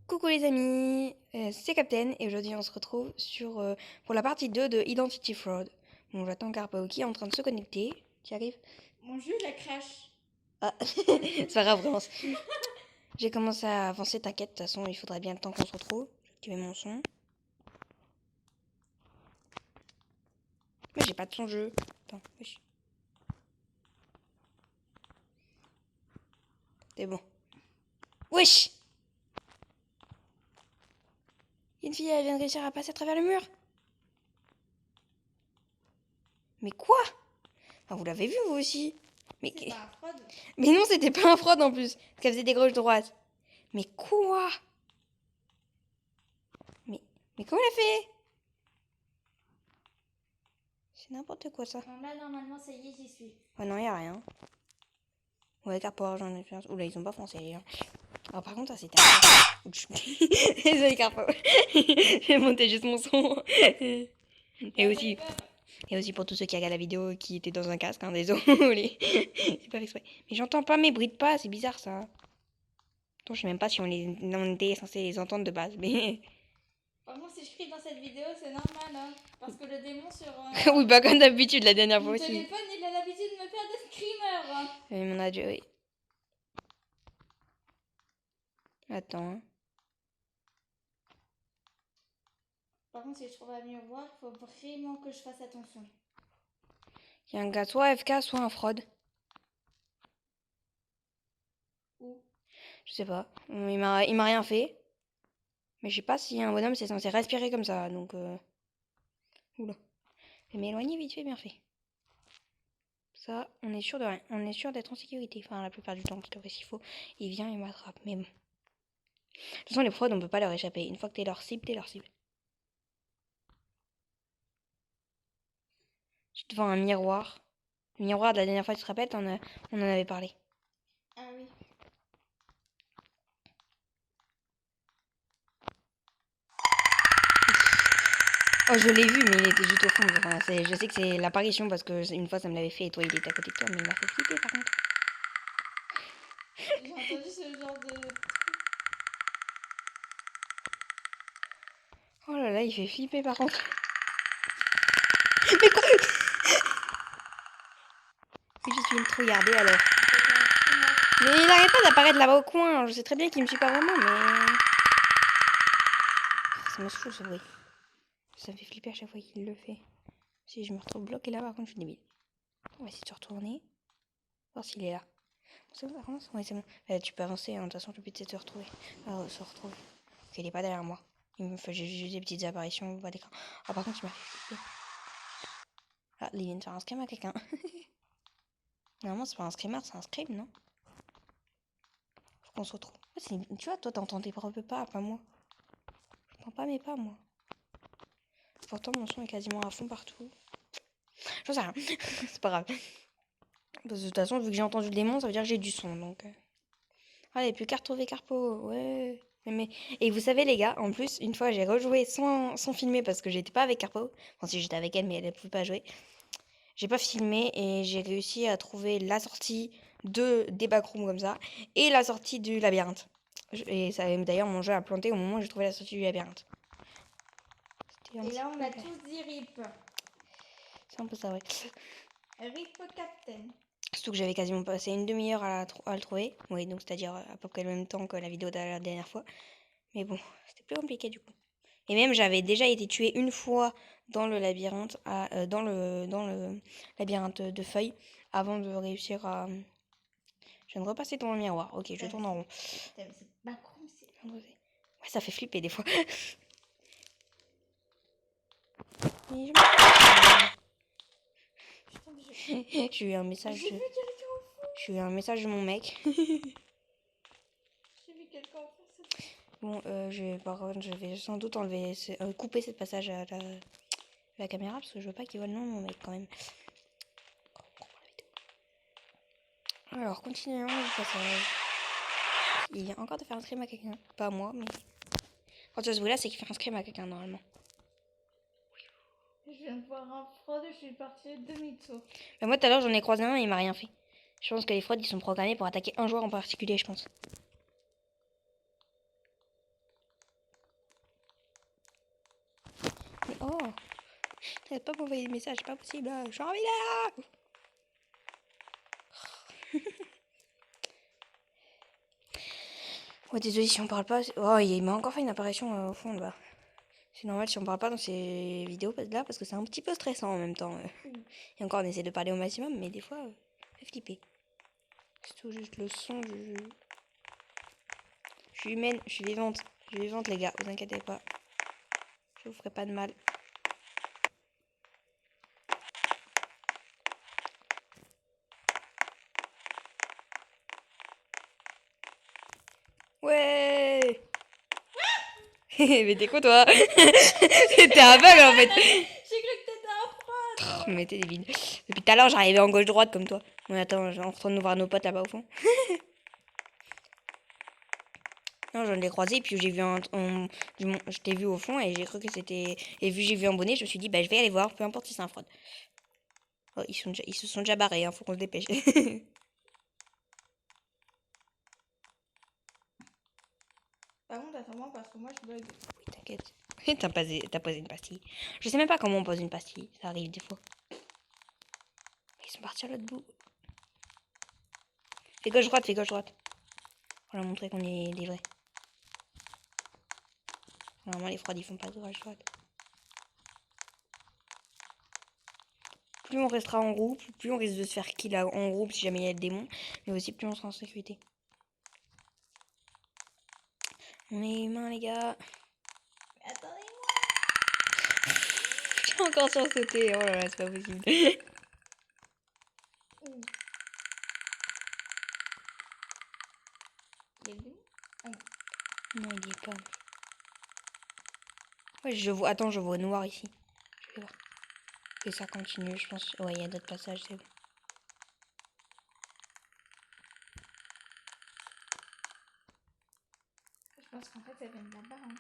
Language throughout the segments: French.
Coucou les amis, c'est Captain et aujourd'hui on se retrouve pour la partie 2 de Identity Fraud. Bon, j'attends Carpao qui est en train de se connecter. Tu arrives? Mon jeu, la crash. Ah, c'est pas grave, commence. J'ai commencé à avancer, t'inquiète, de toute façon il faudrait bien le temps qu'on se retrouve. J'ai activé mon son. Mais j'ai pas de son jeu. Attends, wesh. C'est bon. Wesh! Une fille, elle vient de réussir à passer à travers le mur. Mais quoi? Ah, vous l'avez vu vous aussi? Mais, C'est pas un fraude. mais non, c'était pas un fraud en plus. Parce qu'elle faisait des gauches droites. Mais quoi? Mais comment elle a fait? C'est n'importe quoi ça. Non, là, normalement, ça y est, j'y suis. Ouais, non, y'a rien. Ouais, Carport, j'en ai fait. Oula, ils ont pas foncé les gens. Alors, par contre, ça c'était un. Désolé, Carport. J'ai monté juste mon son. Et aussi, pour tous ceux qui regardent la vidéo qui étaient dans un casque, hein, désolé. C'est pas fait exprès. Mais j'entends pas mes bruits de pas, c'est bizarre ça. Attends, je sais même pas si on était censé les entendre de base, mais. Par contre, si je crie dans cette vidéo, c'est normal, hein. Parce que le démon sur Oui, bah, comme d'habitude, la dernière fois mon aussi. téléphone, il a l'habitude de me faire des screamers. Hein. Mon adieu, oui. Attends. Hein. Par contre, si je trouve un miroir, il faut vraiment que je fasse attention. Il y a un gars soit FK, soit un fraud. Où? Je sais pas. Il m'a rien fait. Mais je sais pas si un bonhomme c'est censé respirer comme ça, donc oula. Je vais m'éloigner vite fait, bien fait. Ça, on est sûr de rien. On est sûr d'être en sécurité. Enfin, la plupart du temps, parce qu'après s'il faut, il vient et m'attrape. Mais bon. De toute façon, les fraudes, on peut pas leur échapper. Une fois que t'es leur cible, t'es leur cible. Je suis devant un miroir. Le miroir de la dernière fois, tu te rappelles, on en avait parlé. Ah oui. Oh, je l'ai vu, mais il était juste au fond. Enfin, je sais que c'est l'apparition parce que une fois ça me l'avait fait et toi il était à côté de toi, mais il m'a fait flipper par contre. J'ai entendu ce genre de. Oh là là, il fait flipper par contre. Mais quoi? Oui, je suis une trouillardée alors. Mais il n'arrête pas d'apparaître là-bas au coin. Je sais très bien qu'il me suit pas vraiment, mais. Ça me saoule ce bruit. Ça me fait flipper à chaque fois qu'il le fait. Si je me retrouve bloqué là, par contre, je suis débile. On va essayer de se retourner. Voir s'il est là. C'est bon, ça commence? Ouais, c'est bon. Tu peux avancer, hein. De toute façon, le but c'est de se retrouver. Se retrouver. Ok, il est pas derrière moi. Il me fait juste des petites apparitions au bas d'écran. Ah, par contre, il m'a fait flipper. Ah, il vient de faire un scream à quelqu'un. Normalement, c'est pas un screamer, c'est un scream, non? Faut qu'on se retrouve. Tu vois, toi, t'entends tes propres pas moi. J'entends pas mes pas, moi. Pourtant, mon son est quasiment à fond partout. J'en sais rien. C'est pas grave. Parce que de toute façon, vu que j'ai entendu le démon, ça veut dire que j'ai du son. Donc. Allez, plus qu'à retrouver Carpo. Ouais. Et vous savez, les gars, en plus, une fois, j'ai rejoué sans filmer parce que j'étais pas avec Carpo. Enfin, si j'étais avec elle, mais elle ne pouvait pas jouer. J'ai pas filmé et j'ai réussi à trouver la sortie des backrooms comme ça et la sortie du labyrinthe. Et ça, d'ailleurs, mon jeu a planté au moment où j'ai trouvé la sortie du labyrinthe. Et là, on a tous dit RIP. C'est un peu ça, ouais. RIP Captain. Surtout que j'avais quasiment passé une demi-heure à le trouver. Oui, donc c'est-à-dire à peu près le même temps que la vidéo de la dernière fois. Mais bon, c'était plus compliqué du coup. Et même, j'avais déjà été tuée une fois dans le labyrinthe, dans le labyrinthe de feuilles, avant de réussir à. Je viens de repasser dans le miroir. Ok, je tourne en rond. Ouais, ça fait flipper des fois. J'ai eu un message. J'ai eu un message de mon mec. J'ai vu quelqu'un faire ça. Bon, je vais sans doute couper ce passage à la caméra parce que je veux pas qu'il voit le nom de mon mec quand même. Alors, continuons le passage. Il vient encore de faire un scream à quelqu'un. Pas à moi, mais. Quand tu as ce bruit là, c'est qu'il fait un scream à quelqu'un normalement. Je viens de voir un fraude et je suis partie demi-tour. Mais moi tout à l'heure, j'en ai croisé un et il m'a rien fait. Je pense que les fraudes ils sont programmés pour attaquer un joueur en particulier, je pense. Oh, t'arrêtes pas m'envoyer des messages, c'est pas possible. Là. Je suis en là. Ouais, désolé si on parle pas. Oh, il m'a encore fait une apparition au fond là-bas. C'est normal si on parle pas dans ces vidéos là parce que c'est un petit peu stressant en même temps. Et encore, on essaie de parler au maximum, mais des fois, ça fait flipper. C'est tout juste le son. Je suis humaine, je suis vivante. Je suis vivante, les gars, vous inquiétez pas. Je vous ferai pas de mal. Ouais. Mais t'es quoi toi? T'es aveugle en fait. J'ai cru que t'étais un froid. Mais t'es débile. Depuis tout à l'heure, j'arrivais en gauche-droite comme toi. Bon, attends, on retourne nous voir nos potes là-bas au fond. Non, j'en ai croisé, puis j'ai vu je t'ai vu au fond et j'ai cru que c'était. Et vu que j'ai vu un bonnet, je me suis dit, bah je vais aller voir, peu importe si c'est un fraude. Oh, ils se sont déjà barrés, hein, faut qu'on se dépêche. Par contre, attends-moi parce que moi je bug. Oui, t'inquiète. T'as posé une pastille. Je sais même pas comment on pose une pastille, ça arrive des fois. Ils sont partis à l'autre bout. Fais gauche-droite, fais gauche-droite. Pour leur montrer qu'on est des vrais. Normalement, les fraudes, ils font pas de gauche-droite. Plus on restera en groupe, plus on risque de se faire kill en groupe si jamais il y a le démon. Mais aussi, plus on sera en sécurité. On est humains, les gars. Mais attendez-moi. J'ai encore sursauté. Oh là là, c'est pas possible. Ouh. Il est le démon? Ah non. Non, il y est pas. Ouais, je vois. Attends, je vois noir ici. Je vais voir. Et ça continue, je pense. Ouais, il y a d'autres passages, c'est bon. Je pense qu'en fait ça vient de là-bas. Hein.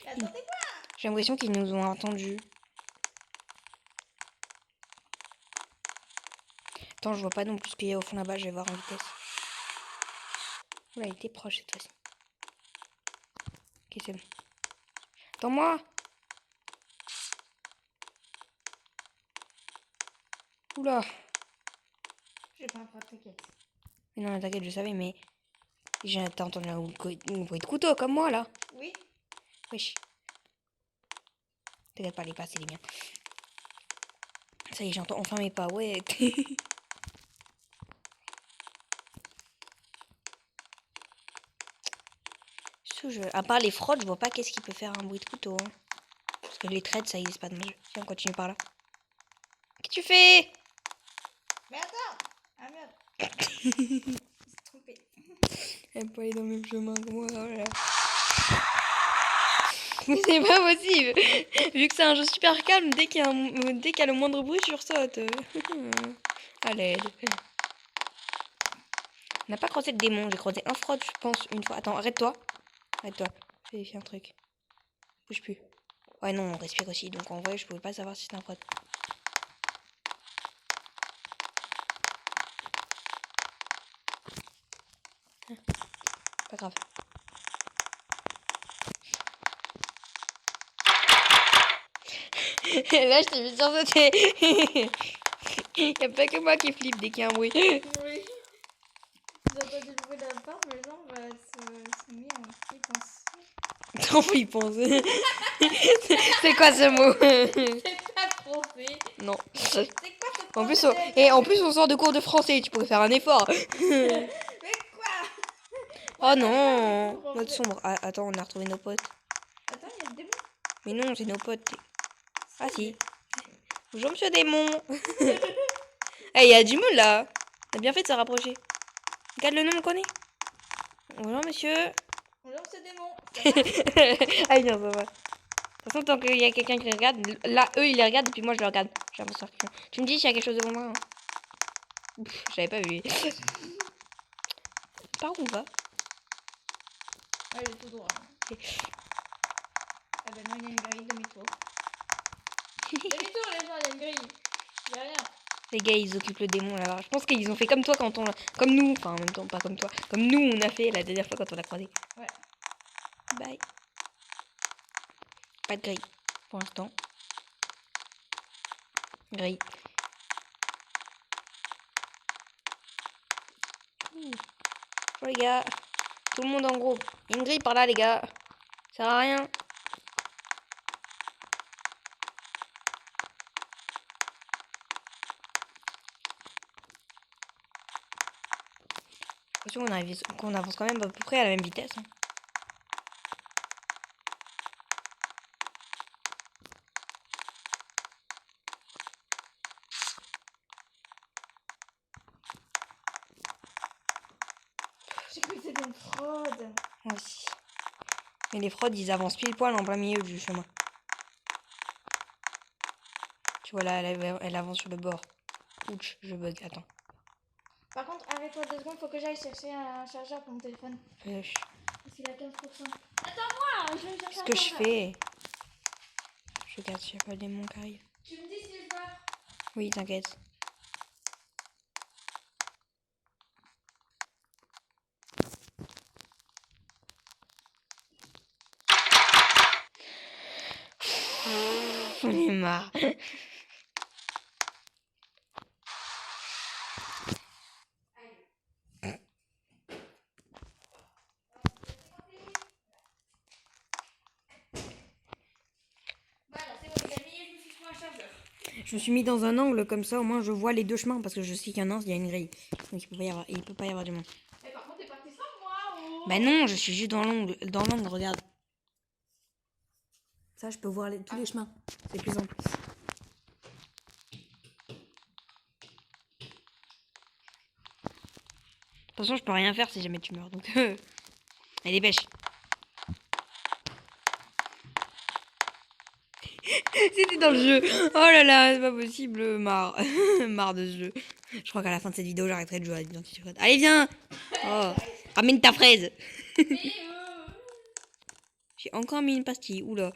Mais attendez-moi. J'ai l'impression qu'ils nous ont entendus. Attends, je vois pas non plus ce qu'il y a au fond là-bas, je vais voir en vitesse. Oula, il était proche cette fois-ci. Ok, c'est bon. Attends-moi. Oula. Je vais pas prendre, t'inquiète. Mais non, t'inquiète, je savais, mais... T'as entendu un bruit de couteau, comme moi, là. Oui. Wesh. T'inquiète pas, les pas, c'est les miens. Ça y est, j'entends enfin mes pas, ouais. À part les fraudes, je vois pas qu'est-ce qui peut faire un bruit de couteau. Hein. Parce que les traites, ça existe pas dans le jeu. Tiens, on continue par là. Qu'est-ce que tu fais? Mais attends. Ah merde. Je me suis trompée. Elle peut aller dans le même chemin que moi, oh là là. Mais c'est pas possible. Vu que c'est un jeu super calme, dès qu'il y a le moindre bruit, je sursaute. À l'aide. On n'a pas croisé de démon, j'ai croisé un fraude, je pense, une fois. Attends, arrête-toi. Arrête-toi. Je vais vérifier un truc. Bouge plus. Ouais, non, on respire aussi, donc en vrai, je pouvais pas savoir si c'était un fraude. Pas grave. Là, je t'ai vu sursauter. Y a pas que moi qui flippe dès qu'il y a un bruit. Oui. J'ai entendu le bruit de la porte, mes jambes se mis en flippance. Trop flippant. C'est quoi ce mot? C'est pas français. Non. C'est quoi ce En plus, français en plus, on sort de cours de français. Tu pourrais faire un effort. Mais quoi? Oh non. Français. Mode sombre. Ah, attends, on a retrouvé nos potes. Attends, il y a le démon. Mais non, c'est nos potes. Ah si. Bonjour, monsieur démon. Eh, il y a du monde là. On a bien fait de se rapprocher. Regarde le nom, on connaît. Bonjour, monsieur. Bonjour, ce démon. Ça va? Ah, bien, ça va. De toute façon, tant qu'il y a quelqu'un qui les regarde, là, eux, ils les regardent et puis moi, je les regarde. J'ai l'impression que... Tu me dis s'il y a quelque chose devant moi. Hein. Ouf, j'avais pas vu. Par où on va? Ouais, il est tout droit. Hein. Ah bah non, il y a une grille, demi-tour. Demi-tour, les gens, il y a une grille. Il y a rien. Les gars, ils occupent le démon là-bas. Je pense qu'ils ont fait comme toi quand on... Comme nous. Enfin, en même temps, pas comme toi. Comme nous, on a fait la dernière fois quand on l'a croisé. Ouais. Bye. Pas de grille. Pour l'instant. Grille. Oh les gars. Tout le monde en groupe. Il y a une grille par là, les gars. Ça sert à rien. Attention, qu'on avance quand même à peu près à la même vitesse. Hein. J'ai cru que c'était une fraude. Moi aussi. Mais les fraudes, ils avancent pile poil en plein milieu du chemin. Tu vois là, elle avance sur le bord. Ouch, je bug. Attends. Par contre, arrête-toi 2 secondes, faut que j'aille chercher un chargeur pour mon téléphone. Parce qu'il a 15%. Attends-moi, je vais chercher Qu'est-ce un que je chargeur. fais? Je regarde s'il n'y a pas le démon qui arrive. Tu me dis si je meurs. Oui, t'inquiète. J'en ai marre. Voilà, c'est bon, les amis, je me suis fait un chargeur. Je me suis mis dans un angle comme ça, au moins je vois les deux chemins parce que je sais qu'il y en a un, il y a une grille. Donc il peut pas y avoir du monde. Mais par contre, t'es parti sans moi, oh. Bah non, je suis juste dans l'angle, regarde. Ça, je peux voir tous les chemins. C'est plus simple. De toute façon, je peux rien faire si jamais tu meurs. Donc, allez, dépêche. C'était dans le jeu. Oh là là, c'est pas possible. Marre. Marre de ce jeu. Je crois qu'à la fin de cette vidéo, j'arrêterai de jouer à Identity Code. Allez, viens. Oh. Ramène ta fraise. J'ai encore mis une pastille. Oula.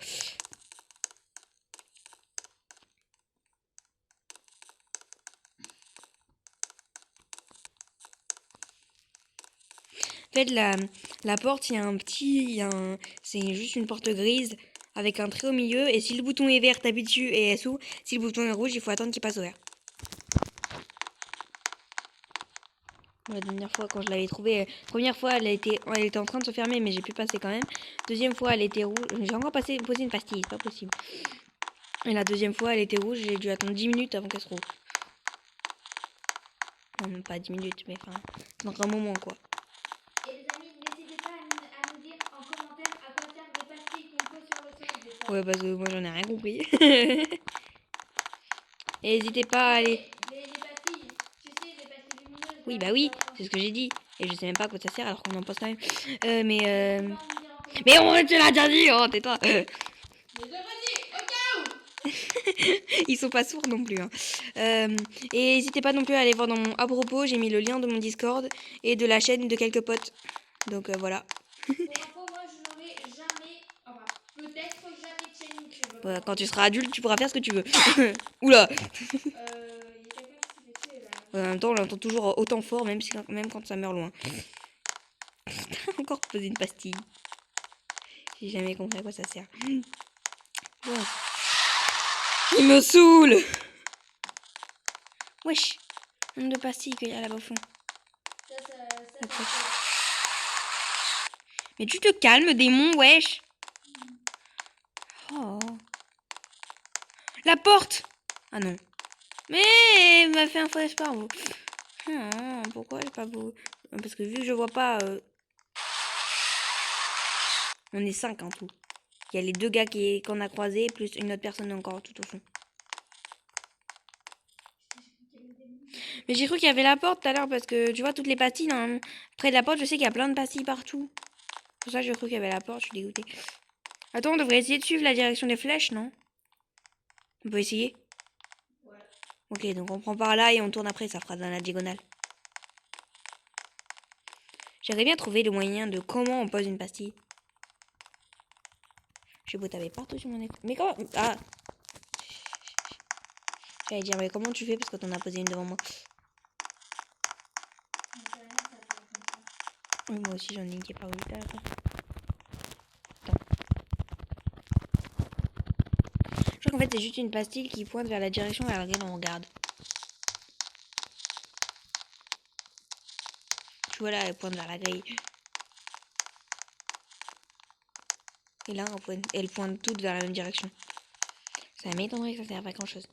En fait, la porte, il y a un petit... C'est juste une porte grise avec un trait au milieu. Et si le bouton est vert, t'appuies dessus et elle s'ouvre. Si le bouton est rouge, il faut attendre qu'il passe au vert. La dernière fois, quand je l'avais trouvée, première fois, elle était en train de se fermer, mais j'ai pu passer quand même. Deuxième fois, elle était rouge. J'ai encore posé une pastille, c'est pas possible. Et la deuxième fois, elle était rouge. J'ai dû attendre 10 minutes avant qu'elle se roule. Non, même pas 10 minutes, mais enfin, dans un moment, quoi. Et les amis, n'hésitez pas à nous dire en commentaire à quoi servent les pastilles qu'on pose sur le sol. Ouais, parce que moi, j'en ai rien compris. Et n'hésitez pas à aller... Les pastilles, tu sais, les pastilles lumineuses. Oui, bah oui, c'est ce que j'ai dit. Et je sais même pas à quoi ça sert alors qu'on en pose quand même. Mais on te l'a déjà dit, oh, tais-toi. Mais je le redis, au cas où. Ils sont pas sourds non plus. Hein. Et n'hésitez pas non plus à aller voir dans mon à propos, j'ai mis le lien de mon Discord et de la chaîne de quelques potes. Donc voilà. Pour info, moi je n'aurai jamais, enfin peut-être jamais de chaîne YouTube. Voilà, quand tu seras adulte, tu pourras faire ce que tu veux. Oula. Il y a quelqu'un qui s'est fait tuer là. En même temps, on l'entend toujours autant fort, même quand ça meurt loin. Encore poser une pastille. J'ai jamais compris à quoi ça sert. Bon. Il me saoule. Wesh. Nombre de pastilles qu'il y a là-bas au fond. Ça. Mais tu te calmes, démon, wesh. Oh. La porte. Ah non. Mais il m'a fait un faux espoir, vous. Pourquoi j'ai pas beau. Parce que vu que je vois pas... On est 5 en tout. Il y a les 2 gars qu'on a croisés, plus une autre personne encore tout au fond. Mais j'ai cru qu'il y avait la porte tout à l'heure parce que tu vois toutes les pastilles près de la porte, je sais qu'il y a plein de pastilles partout. Pour ça j'ai cru qu'il y avait la porte, je suis dégoûtée. Attends, on devrait essayer de suivre la direction des flèches, non? On peut essayer? Ouais. Ok, donc on prend par là et on tourne après, ça fera dans la diagonale. J'aimerais bien trouver le moyen de comment on pose une pastille. J'ai beau taper partout sur mon écran. Mais comment... Ah! J'allais dire, mais comment tu fais parce que t'en as posé une devant moi. Oui, moi aussi j'en ai une qui est pas où là. Attends. Je crois qu'en fait c'est juste une pastille qui pointe vers la direction vers laquelle on regarde. Tu vois là, elle pointe vers la grille. Et là, elle pointe toutes vers la même direction. Ça m'étonnerait que ça serve à grand chose.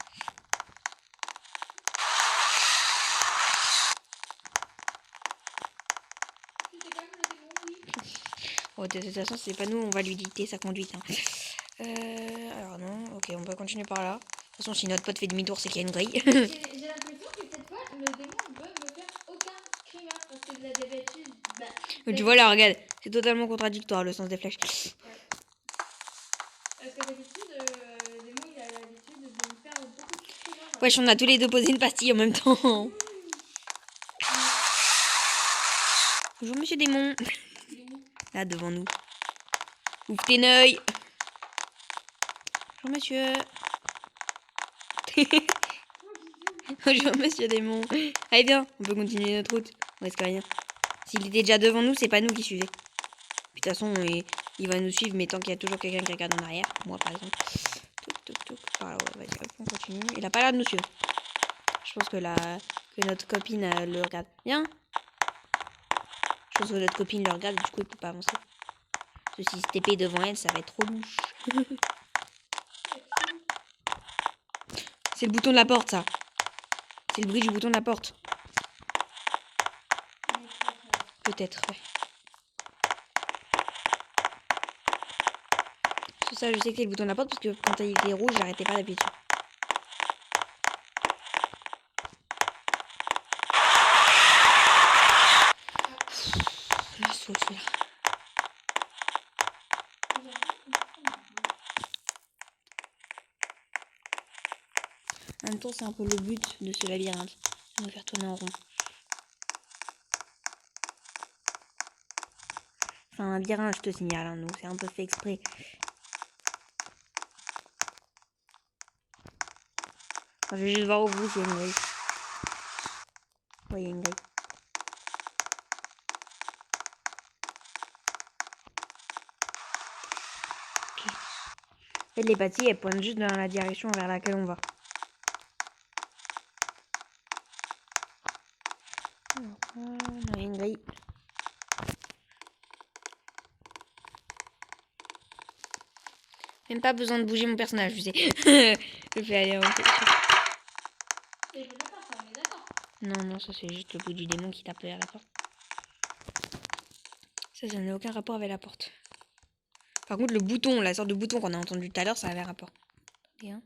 Oh, de toute façon, c'est pas nous, on va lui dicter sa conduite. Hein. Alors non, ok, on peut continuer par là. De toute façon, si notre pote fait demi-tour, c'est qu'il y a une grille. J'ai l'impression que cette fois, le démon ne peut me faire aucun crime parce que de la d'habitude. Tu vois là, regarde, c'est totalement contradictoire le sens des flèches. Ouais. Parce que d'habitude, le démon il a l'habitude de me faire beaucoup de crimes. Wesh, on a tous les deux posé une pastille en même temps. Bonjour monsieur démon. Là devant nous. Ouvre tes œil. Bonjour monsieur. Bonjour monsieur démon. Allez viens, on peut continuer notre route. On risque rien. S'il était déjà devant nous, c'est pas nous qui suivait. Puis de toute façon, il va nous suivre, mais tant qu'il y a toujours quelqu'un qui regarde en arrière. Moi par exemple. Toc toc toc. Voilà, ouais, vas-y, hop, on continue. Il a pas l'air de nous suivre. Je pense que notre copine le regarde. Viens. Je pense que notre copine le regarde et du coup il peut pas avancer. Parce que si se TP devant elle, ça va être trop louche. C'est le bouton de la porte, ça. C'est le bruit du bouton de la porte. Peut-être, ouais. Tout ça, je sais que c'est le bouton de la porte parce que quand il était rouge, j'arrêtais pas d'appuyer dessus. Je saute celui-là. En même temps, c'est un peu le but de ce labyrinthe. De nous faire tourner en rond. Enfin, un labyrinthe, je te signale, hein, nous, c'est un peu fait exprès. Enfin, je vais juste voir au bout s'il y a une grille. Ouais, il y a une grille. Ok. En fait, les pastilles, elles pointent juste dans la direction vers laquelle on va. Alors, il y a une grille. Même pas besoin de bouger mon personnage, tu sais. Je fais aller en fait. Non, non, ça c'est juste le bout du démon qui tape vers la porte. Ça n'a aucun rapport avec la porte. Par contre, le bouton, la sorte de bouton qu'on a entendu tout à l'heure, ça avait un rapport. Bien.